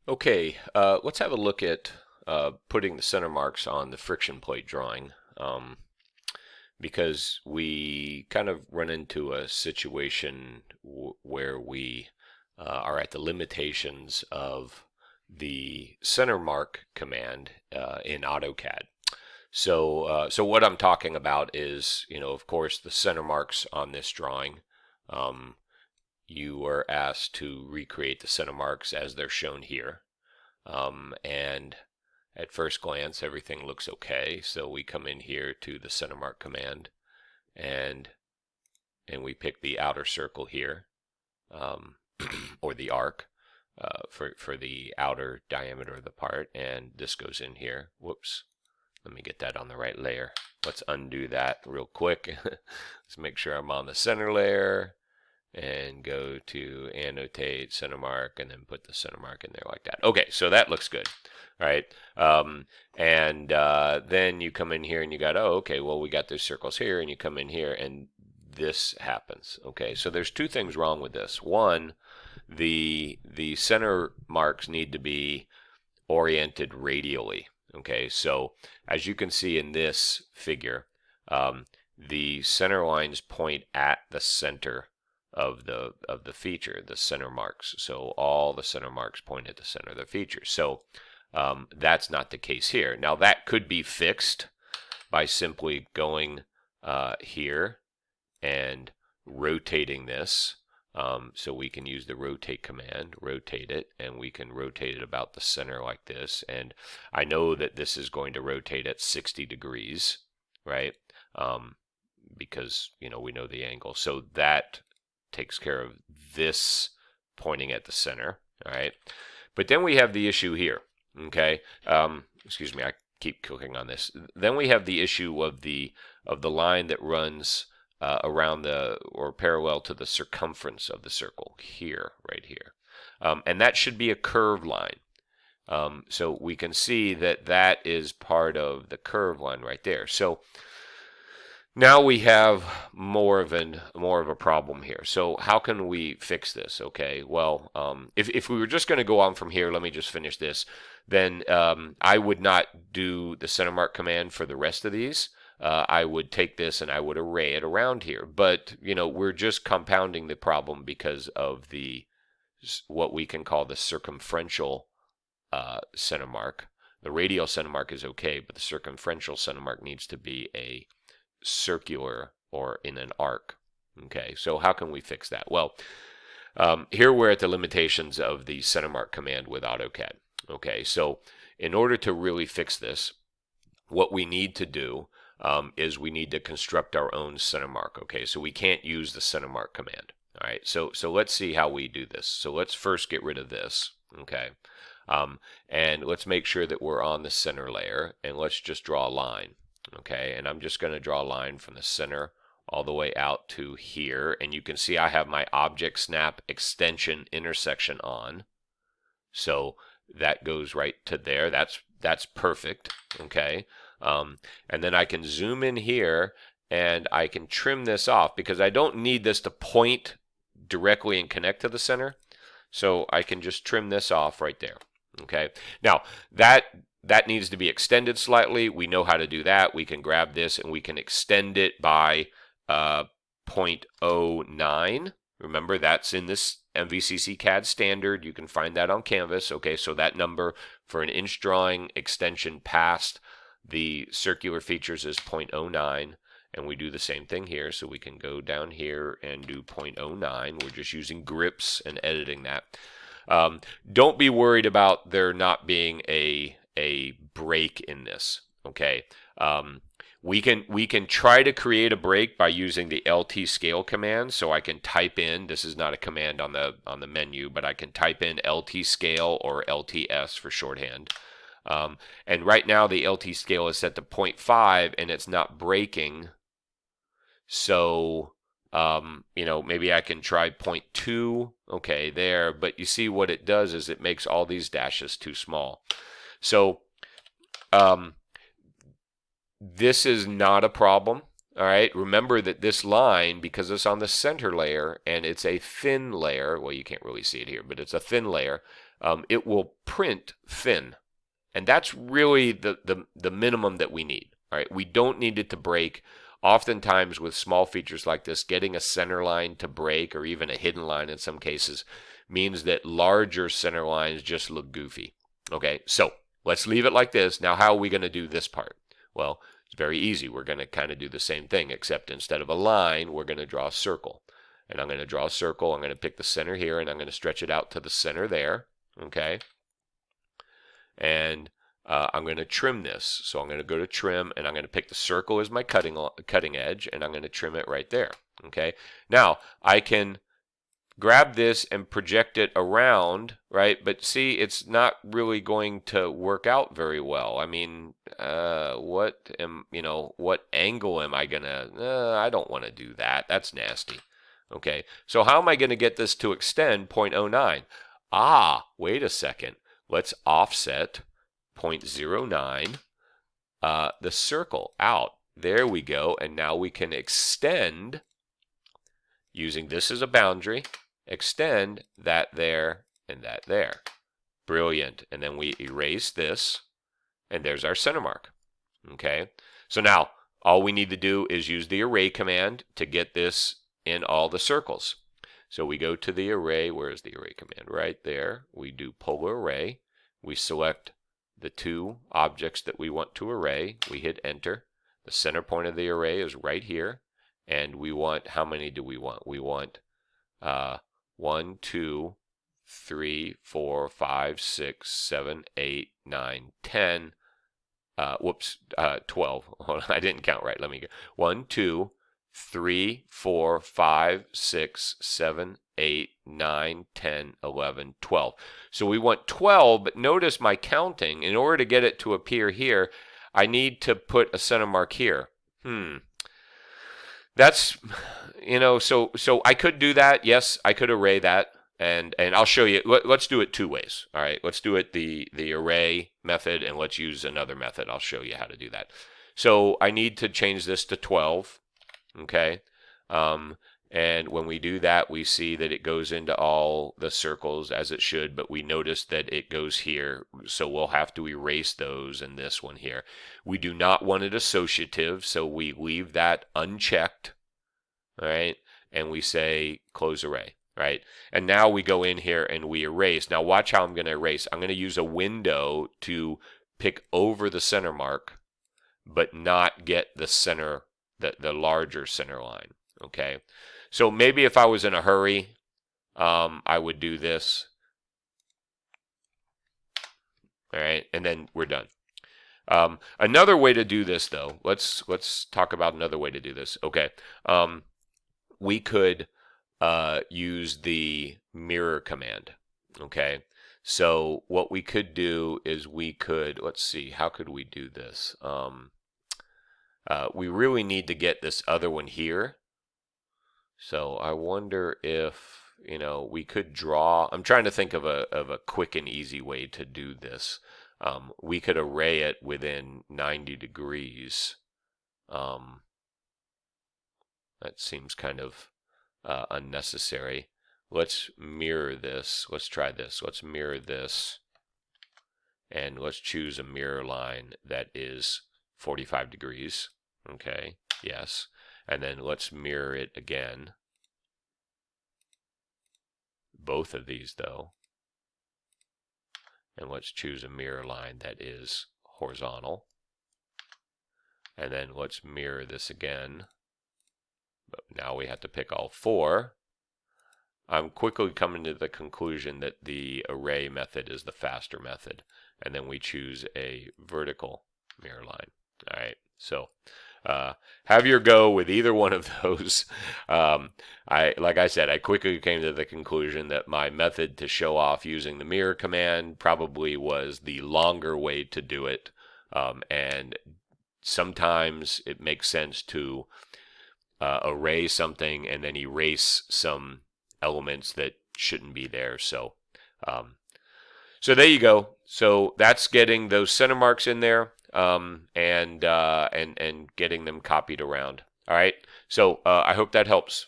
Okay, let's have a look at putting the center marks on the friction plate drawing, because we kind of run into a situation where we are at the limitations of the center mark command in AutoCAD. So what I'm talking about is, of course, the center marks on this drawing. Um, you are asked to recreate the center marks as they're shown here. And at first glance, everything looks okay. So we come in here to the center mark command, and we pick the outer circle here, um, or the arc for the outer diameter of the part, and this goes in here. Whoops. Let me get that on the right layer. Let's undo that real quick. Let's make sure I'm on the center layer and go to annotate center mark and then put the center mark in there like that. Okay, so that looks good. All right. Then you come in here and you got, oh, okay, well, we got those circles here, and you come in here and this happens. Okay, so there's two things wrong with this. One, the center marks need to be oriented radially. Okay, so as you can see in this figure, the center lines point at the center of the feature, the center marks. So all the center marks point at the center of the feature. So that's not the case here. Now that could be fixed by simply going here and rotating this. So we can use the rotate command, rotate it, and we can rotate it about the center like this. And I know that this is going to rotate at 60 degrees, right? Because, we know the angle. So that takes care of this pointing at the center, all right? But then we have the issue here, okay? Excuse me, I keep clicking on this. Then we have the issue of the line that runs around or parallel to the circumference of the circle here, right here. And that should be a curved line. So we can see that is part of the curved line right there. So now we have more of a problem here. So how can we fix this? Okay, well, if we were just going to go on from here, let me just finish this. Then I would not do the center mark command for the rest of these. I would take this and I would array it around here. But we're just compounding the problem because of what we can call the circumferential center mark. The radial center mark is okay, but the circumferential center mark needs to be a circular or in an arc. Okay, so how can we fix that? Well, here we're at the limitations of the center mark command with AutoCAD. Okay, so in order to really fix this, what we need to do is we need to construct our own center mark. Okay, so we can't use the center mark command. All right, so let's see how we do this. So let's first get rid of this. Okay, and let's make sure that we're on the center layer, and let's just draw a line. Okay, and I'm just going to draw a line from the center all the way out to here, and you can see I have my object snap extension intersection on, so that goes right to there. That's perfect. Okay, and then I can zoom in here and I can trim this off because I don't need this to point directly and connect to the center, so I can just trim this off right there. Okay, now that needs to be extended slightly. We know how to do that. We can grab this and we can extend it by 0.09. Remember, that's in this MVCC CAD standard. You can find that on Canvas. Okay, so that number for an inch drawing extension past the circular features is 0.09. And we do the same thing here. So we can go down here and do 0.09. We're just using grips and editing that. Don't be worried about there not being a break in this. Okay, we can try to create a break by using the LT scale command. So I can type in, this is not a command on the menu, but I can type in LT scale or LTS for shorthand. And right now the LT scale is set to 0.5 and it's not breaking. So maybe I can try 0.2. Okay, there. But you see what it does is it makes all these dashes too small. So this is not a problem. All right, remember that this line, because it's on the center layer and it's a thin layer, well, you can't really see it here, but it's a thin layer, it will print thin. And that's really the minimum that we need. All right, we don't need it to break. Oftentimes with small features like this, getting a center line to break, or even a hidden line in some cases, means that larger center lines just look goofy. Okay, so let's leave it like this. Now, how are we going to do this part? Well, it's very easy. We're going to kind of do the same thing, except instead of a line, we're going to draw a circle. And I'm going to draw a circle. I'm going to pick the center here, and I'm going to stretch it out to the center there. Okay, and I'm going to trim this. So I'm going to go to trim, and I'm going to pick the circle as my cutting edge, and I'm going to trim it right there. Okay, now I can grab this and project it around, right? But see, it's not really going to work out very well. I mean, what angle am I gonna? I don't want to do that. That's nasty. Okay, so how am I going to get this to extend 0.09? Ah, wait a second. Let's offset 0.09 the circle out. There we go, and now we can extend using this as a boundary. Extend that there and that there. Brilliant. And then we erase this, and there's our center mark. Okay, so now all we need to do is use the array command to get this in all the circles. So we go to the array. Where's the array command? Right there. We do polar array. We select the two objects that we want to array. We hit enter. The center point of the array is right here. And we want, how many do we want? We want 1, 2, 3, 4, 5, 6, 7, 8, 9, 10. 12. Hold on, I didn't count right. Let me go. 1, 2, 3, 4, 5, 6, 7, 8, 9, 10, 11, 12. So we want 12, but notice my counting. In order to get it to appear here, I need to put a center mark here. That's, so I could do that. Yes, I could array that. And I'll show you. Let's do it two ways. All right, let's do it the array method, and let's use another method. I'll show you how to do that. So I need to change this to 12. Okay, and when we do that, we see that it goes into all the circles as it should, but we notice that it goes here, so we'll have to erase those and this one here. We do not want it associative, so we leave that unchecked. All right, and we say close array. Right, and now we go in here and we erase. Now watch how I'm going to erase. I'm going to use a window to pick over the center mark, but not get the center, the larger center line. Okay, so maybe if I was in a hurry, I would do this. All right, and then we're done. Another way to do this, though, let's talk about another way to do this. Okay, we could use the mirror command. Okay, so what we could do is we could, let's see, how could we do this? We really need to get this other one here. So I wonder if, we could draw. I'm trying to think of a quick and easy way to do this. We could array it within 90 degrees. That seems kind of unnecessary. Let's mirror this. Let's try this. Let's mirror this, and let's choose a mirror line that is 45 degrees. Okay, yes. And then let's mirror it again. Both of these, though. And let's choose a mirror line that is horizontal. And then let's mirror this again. But now we have to pick all four. I'm quickly coming to the conclusion that the array method is the faster method. And then we choose a vertical mirror line. All right, so have your go with either one of those. Like I said, I quickly came to the conclusion that my method to show off using the mirror command probably was the longer way to do it. And sometimes it makes sense to array something and then erase some elements that shouldn't be there. So there you go. So that's getting those center marks in there, and getting them copied around. All right. So I hope that helps.